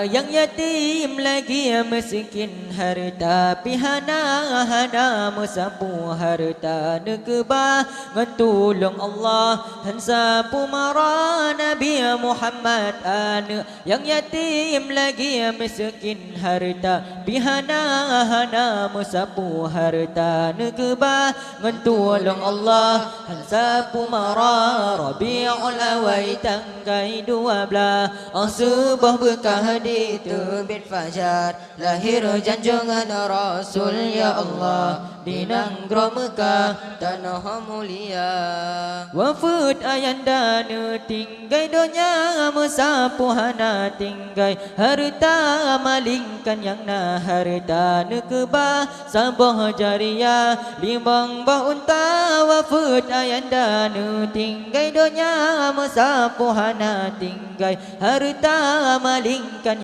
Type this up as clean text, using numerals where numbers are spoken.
Yang yatim lagi miskin harta pihana musapu harta nekebah ngentulung Allah hansa pumara Nabi Muhammad ane yang yatim lagi miskin harta pihana musapu harta nekebah ngentulung Allah hansa pumara Rabiul Awal tangkai 12 sebuah bekah di terbit fajar lahir junjungan Rasul ya Allah di negeri Mekah tanah mulia wafud ayanda tinggai donya musapuhana tinggai harta malingkan yang na harta nekebah sabah jariah limbang bah unta wafud ayanda tinggai donya musapuhana tinggai harta malingkan